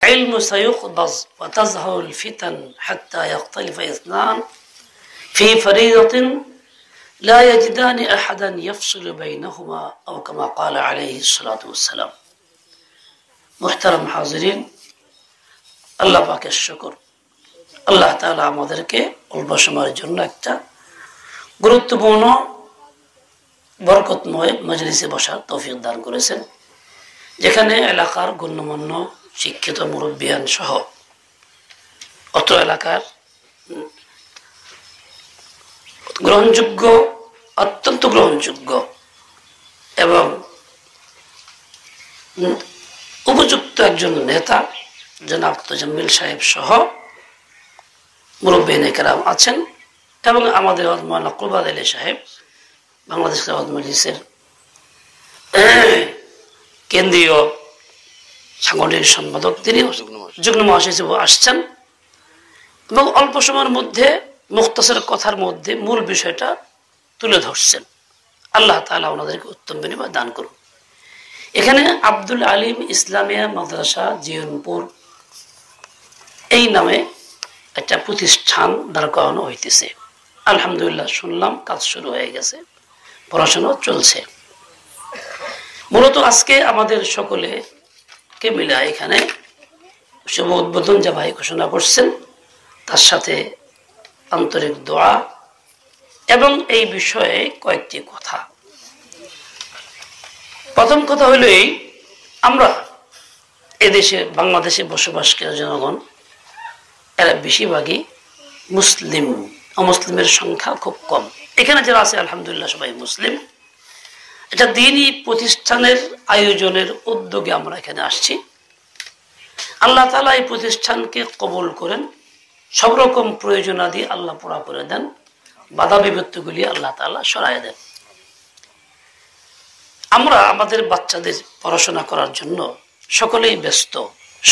علم سيقبض وتظهر الفتن حتى يختلف اثنان في فريضة لا يجدان أحدا يفصل بينهما أو كما قال عليه الصلاة والسلام. محترم حاضرين, আল্লাহ পাকের শুকর, আল্লাহ তাআলা আমাদেরকে অল্প সময়ের জন্য একটা গুরুত্বপূর্ণ বরকতময় মজলিসে বসার তৌফিক দান করেছেন, যেখানে এলাকার গণ্যমান্য শিক্ষিত মুরব্বিয়ান সহ অত এলাকার গ্রহণযোগ্য, অত্যন্ত গ্রহণযোগ্য এবং উপযুক্ত একজন নেতা জনাব তোজাম্মিল সাহেব সহ মুরব্বিয়ান কেরাম আছেন এবং আমাদের মাওলানা কুরবাত আলী সাহেব বাংলাদেশ খেলাফত মজলিসের কেন্দ্রীয় সাংগঠনিক সম্পাদক, তিনি যুগ্ম মহাসচিব আসছেন এবং অল্প সময়ের মধ্যে মুখতাসার কথার মধ্যে মূল বিষয়টা তুলে ধরছেন। আল্লাহ তাআলা ওনাদেরকে উত্তম বিনিময় দান করুন। এখানে আব্দুল আলিম ইসলামিয়া মাদ্রাসা জিয়নপুর এই নামে একটা প্রতিষ্ঠান দাঁড় করানো হইতেছে। আলহামদুলিল্লাহ শুনলাম কাজ শুরু হয়ে গেছে, পড়াশোনা চলছে। মূলত আজকে আমাদের সকলে কে মিলে এখানে শুভ উদ্বোধন যা ভাই ঘোষণা করছেন, তার সাথে আন্তরিক দোয়া এবং এই বিষয়ে কয়েকটি কথা। প্রথম কথা হইল এই, আমরা এদেশে বাংলাদেশে বসবাসকারী জনগণ এরা বেশিরভাগই মুসলিম, অমুসলিমের সংখ্যা খুব কম। এখানে যারা আছে আলহামদুলিল্লাহ সবাই মুসলিম। এটা দ্বীনি প্রতিষ্ঠানের আয়োজনের উদ্যোগে আমরা এখানে আসছি। আল্লাহ তাআলা এই প্রতিষ্ঠানকে কবুল করেন, সব রকম প্রয়োজনাদি আল্লাহ পুরা করে দেন, বাধা বিপত্তিগুলি আল্লাহ তাআলা সরায় দেন। আমরা আমাদের বাচ্চাদের পড়াশোনা করার জন্য সকলেই ব্যস্ত,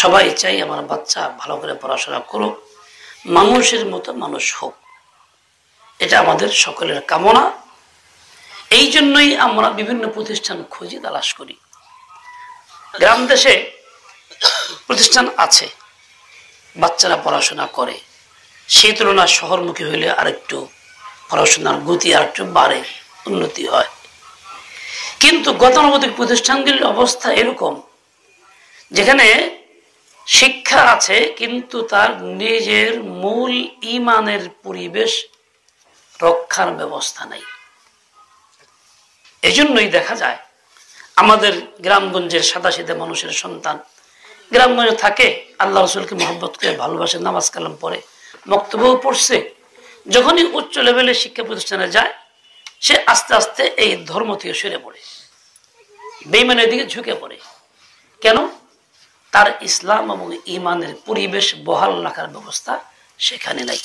সবাই চাই আমার বাচ্চা ভালো করে পড়াশোনা করুক, মানুষের মতো মানুষ হোক, এটা আমাদের সকলের কামনা। এই জন্যই আমরা বিভিন্ন প্রতিষ্ঠান খুঁজি, তালাশ করি। গ্রাম দেশে প্রতিষ্ঠান আছে, বাচ্চারা পড়াশোনা করে, সেই তুলনায় শহরমুখী হইলে আরেকটু পড়াশোনার গতি আরেকটু বাড়ে, উন্নতি হয়। কিন্তু গতানুগতিক প্রতিষ্ঠানগুলির অবস্থা এরকম, যেখানে শিক্ষা আছে কিন্তু তার নিজের মূল ঈমানের পরিবেশ রক্ষার ব্যবস্থা নেই। এজন্যই দেখা যায় আমাদের গ্রামগঞ্জের সাদাসিধে মানুষের সন্তান গ্রামগঞ্জে থাকে, আল্লাহ রসুলকে মহব্বত করে ভালোবাসে, নামাজ কালাম পড়ে, বক্তব্যও পড়ছে। যখনই উচ্চ লেভেলের শিক্ষা প্রতিষ্ঠানে যায়, সে আস্তে আস্তে এই ধর্ম থেকে সরে পড়ে, বেঈমানের দিকে ঝুঁকে পড়ে। কেন? তার ইসলাম এবং ঈমানের পরিবেশ বহাল রাখার ব্যবস্থা সেখানে নাই।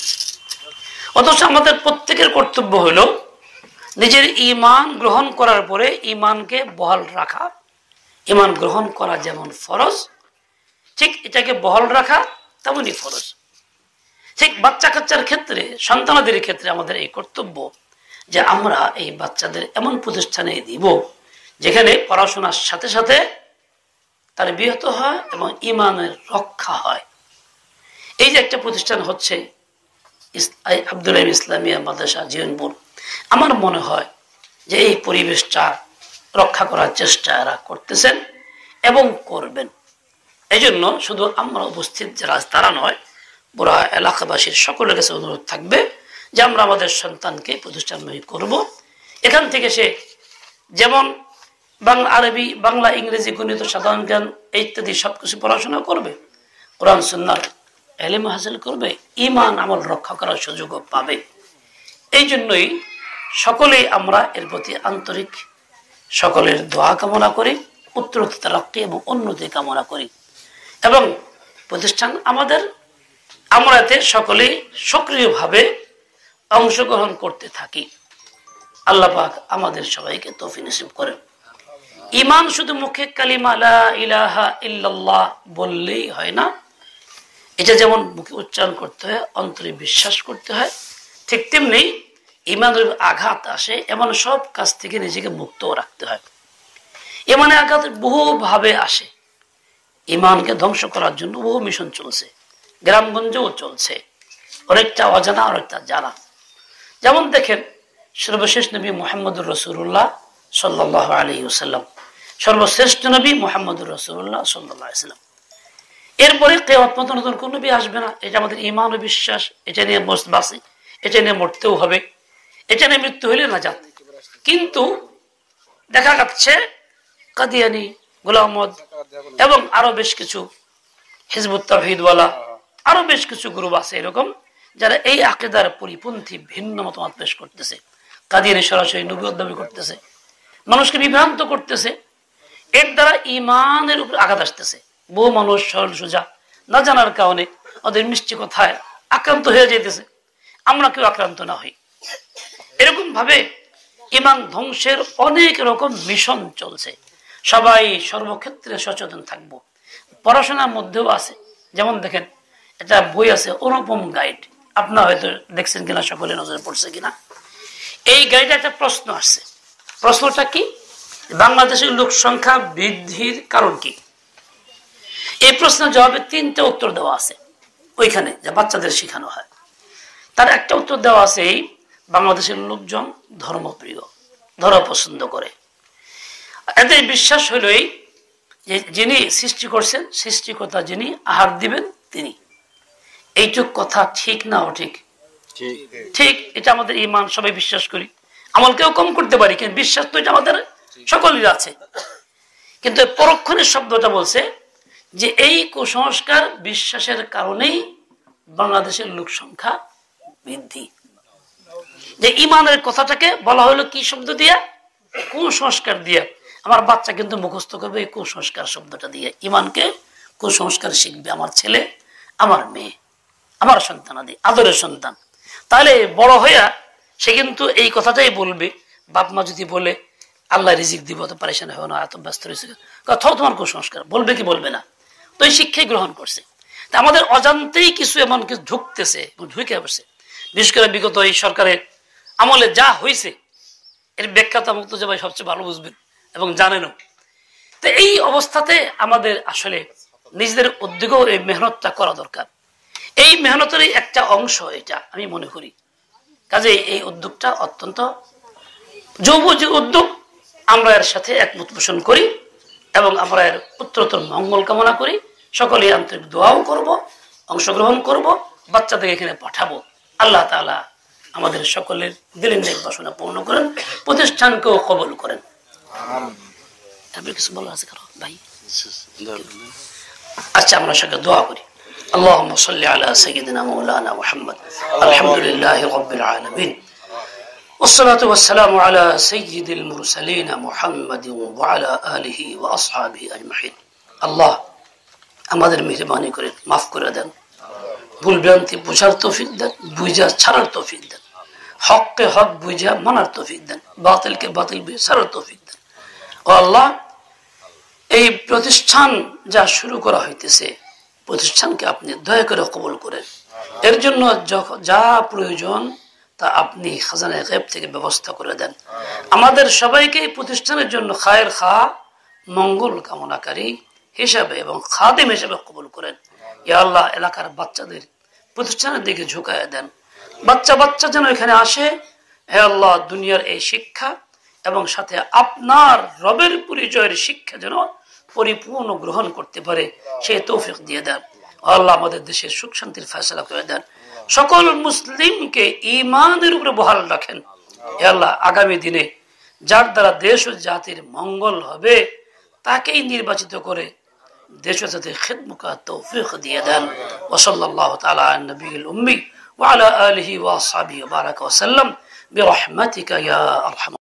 অথচ আমাদের প্রত্যেকের কর্তব্য হলো নিজের ঈমান গ্রহণ করার পরে ঈমানকে বহাল রাখা। ঈমান গ্রহণ করা যেমন ফরজ, ঠিক এটাকে বহাল রাখা তেমনই ফরজ। ঠিক বাচ্চা কাচ্চার ক্ষেত্রে, সন্তানাদের ক্ষেত্রে আমাদের এই কর্তব্য যে আমরা এই বাচ্চাদের এমন প্রতিষ্ঠানে দিব যেখানে পড়াশোনার সাথে সাথে তার বিহত হয় এবং ঈমানের রক্ষা হয়। এই যে একটা প্রতিষ্ঠান হচ্ছে আব্দুল আলিম ইসলামিয়া মাদ্রাসা জিয়নপুর, আমার মনে হয় যে এই পরিবেশটা রক্ষা করার চেষ্টা এরা করতেছেন এবং করবেন। এই জন্য শুধু আমরা উপস্থিত যারা তারা নয়, পুরা এলাকাবাসীর সকলের কাছে অনুরোধ থাকবে যে আমরা আমাদের সন্তানকে প্রতিষ্ঠানমুখী করব। এখান থেকে সে যেমন বাংলা, আরবি, বাংলা, ইংরেজি, গণিত, সাধারণ জ্ঞান ইত্যাদি সবকিছু পড়াশোনা করবে, কোরআন সুন্নাহর ইলম হাসিল করবে, ঈমান আমল রক্ষা করার সুযোগও পাবে। এই জন্যই সকলেই আমরা এর প্রতি আন্তরিক সকলের দোয়া কামনা করি, উত্তরোত্তর তারাক্কি এবং উন্নতি কামনা করি। এবং প্রতিষ্ঠান আমাদের, আমরা এতে সকলেই সক্রিয়ভাবে অংশগ্রহণ করতে থাকি। আল্লাহ পাক আমাদের সবাইকে তৌফিক নসিব করেন। ঈমান শুধু মুখে কালিমা লা ইলাহা ইল্লাল্লাহ বললেই হয় না, এটা যেমন মুখে উচ্চারণ করতে হয়, অন্তরে বিশ্বাস করতে হয়, ঠিক তেমনি ঈমানের আঘাত আসে এমন সব কাজ থেকে নিজেকে মুক্ত রাখতে হয়। ঈমানের আঘাত বহুভাবে আসে। ইমানকে ধ্বংস করার জন্য বহু মিশন চলছে, গ্রামগঞ্জেও চলছে, অনেকটা অজানা অনেকটা জানা। যেমন দেখেন সর্বশেষ নবী মুহাম্মদুর রাসূলুল্লাহ সাল্লাল্লাহু আলাইহি ওয়াসাল্লাম, সর্বশ্রেষ্ঠ নবী মুহাম্মদুর রাসূলুল্লাহ সাল্লাল্লাহু আলাইহি ওয়াসাল্লাম। এরপরে কিয়ামত পর্যন্ত নতুন কোন নবী আসবে না, এটা আমাদের ঈমান ও বিশ্বাস। এটা নিয়ে বাঁচি, এটা নিয়ে মরতেও হবে, এটা নিয়ে মৃত্যু হইলে না যাত। কিন্তু দেখা যাচ্ছে কাদিয়ানি, গোলাম আহমদ এবং আরো বেশ কিছু হিজবুত তাওহীদওয়ালা, আরো বেশ কিছু গ্রুপ আছে এরকম, যারা এই আকীদার পরিপন্থী ভিন্ন মতামত পেশ করতেছে। কাদিয়ানি সরাসরি নবুয়ত দাবি করতেছে, মানুষকে বিভ্রান্ত করতেছে, এর দ্বারা ঈমানের উপর আঘাত আসতেছে। বহু মানুষ সরল সোজা না জানার কারণে ওদের মিষ্টি কথায় আক্রান্ত হয়ে যেতেছে। আমরা কেউ আক্রান্ত না হই। এরকম ভাবে ঈমান ধ্বংসের অনেক রকম মিশন চলছে। সবাই সর্বক্ষেত্রে সচেতন থাকবো। পড়াশোনার মধ্যেও আছে। যেমন দেখেন, একটা বই আছে অনুপম গাইড, আপনারা হয়তো দেখছেন কিনা, সকলে নজরে পড়ছে কিনা। এই গাইডে একটা প্রশ্ন আসছে। প্রশ্নটা কি? বাংলাদেশের লোক সংখ্যা বৃদ্ধির কারণ কি? এই প্রশ্নের জবাবে 3টে উত্তর দেওয়া আছে ওইখানে, যা বাচ্চাদের শেখানো হয়। তার একটা উত্তর দেওয়া আছে, এই বাংলাদেশের লোকজন ধর্মপ্রিয়, ধর্ম পছন্দ করে। এদের বিশ্বাস হইল এই যে যিনি সৃষ্টি করছেন, সৃষ্টিকর্তা যিনি, আহার দিবেন তিনি। এইটুক কথা ঠিক না ঠিক? ঠিক। এটা আমাদের ঈমান, সবাই বিশ্বাস করি। আমল কেউ কম করতে পারি, কিন্তু বিশ্বাস তো এটা আমাদের সকলের আছে। কিন্তু পরক্ষণের শব্দটা বলছে যে এই কুসংস্কার বিশ্বাসের কারণেই বাংলাদেশের লোক সংখ্যা বৃদ্ধি। যে ইমানের কথাটাকে বলা হলো কি শব্দ দিয়া? কুসংস্কার দিয়া। আমার বাচ্চা কিন্তু মুখস্থ করবে এই কুসংস্কার শব্দটা দিয়ে। ইমানকে কুসংস্কার শিখবে আমার ছেলে, আমার মেয়ে, আমার সন্তানাদি, আদরের সন্তান। তাহলে বড় হইয়া সে কিন্তু এই কথাটাই বলবে। বাপ মা যদি বলে আল্লাহ রিজিক দিব, তো পারেশান হয় না, এত ব্যস্ত রয়েছে, কথাও তোমার কুসংস্কার, বলবে কি বলবে না? তো এই শিক্ষাই গ্রহণ করছে। তা আমাদের অজান্তেই কিছু এমন কিছু ঢুকতেছে, ঢুকে বসে। বিশেষ করে বিগত এই সরকারের আমলে যা হয়েছে, এর ব্যাখ্যা তো মুক্ত ভাই সবচেয়ে ভালো বুঝবেন এবং জানেনও। তো এই অবস্থাতে আমাদের আসলে নিজেদের উদ্যোগেও এই মেহনতটা করা দরকার। এই মেহনতের একটা অংশ এটা আমি মনে করি। কাজে এই উদ্যোগটা অত্যন্ত যৌব যে উদ্যোগ, আমরা এর সাথে একমত পোষণ করি এবং আমরা এর উত্তরোত্তর মঙ্গল কামনা করি। সকলে আন্তরিক দোয়াও করব, অংশগ্রহণ করব, বাচ্চাদের এখানে পাঠাবো। আল্লাহ তাআলা আমাদের সকলের দিলের নেক বাসনা পূর্ণ করেন, প্রতিষ্ঠানকেও কবুল করেন। তারপরে কিছু বলার আছে কারো ভাই? আচ্ছা, আমরা সঙ্গে দোয়া করি। اللهم صل على سيدنا مولانا محمد الحمد لله رب العالمين والصلاة والسلام على سيد المرسلين محمد وعلى آله وأصحابه أجمعين। আল্লাহ আমাদের মেহরবানি করে মাফ করে দেন, ভুল ভ্রান্তি বুঝার তৌফিক দেন, বুঝা ছাড়ার তৌফিক দেন, হককে হক বুঝা মানার তৌফিক দেন, বাতিলকে বাতিল বুঝে ছাড়ার তৌফিক দেন। ও আল্লাহ, এই প্রতিষ্ঠান যা শুরু করা হইতেছে, প্রতিষ্ঠানকে আপনি দয়া করে কবুল করেন। এর জন্য যা প্রয়োজন তা আপনি খাজানায়ে গায়ব থেকে ব্যবস্থা করে দেন। আমাদের সবাইকে এই প্রতিষ্ঠানের জন্য খায়ের খা, মঙ্গল কামনাকারী হিসাবে এবং খাদেম হিসাবে কবুল করেন। ইয়া আল্লাহ, এলাকার বাচ্চাদের প্রতিষ্ঠানের দিকে ঝুঁকায় দেন। বাচ্চা যেন এখানে আসে, হে আল্লাহ, দুনিয়ার এই শিক্ষা এবং সাথে আপনার রবের পরিচয়ের শিক্ষা যেন পরিপূর্ণ গ্রহণ করতে পারে, সেই তৌফিক দিয়ে দেন। আল্লাহ, আমাদের দেশের সুখ শান্তির ফয়সালা করে দেন। সকল মুসলিমকে ঈমানের উপরে বহাল রাখেন। হে আল্লাহ, আগামী দিনে যার দ্বারা দেশ ও জাতির মঙ্গল হবে তাকেই নির্বাচিত করে দেশ ও জাতির খিদমত করার তৌফিক দিয়ে দেন। ওয়া সাল্লাল্লাহু তাআলা আলা নবিয়িল উম্মি ওয়া আলা আলিহি ওয়া আসহাবিহি ওয়া বারাকা ওয়া সাল্লাম বিরহমাতিকা ইয়া আরহাম।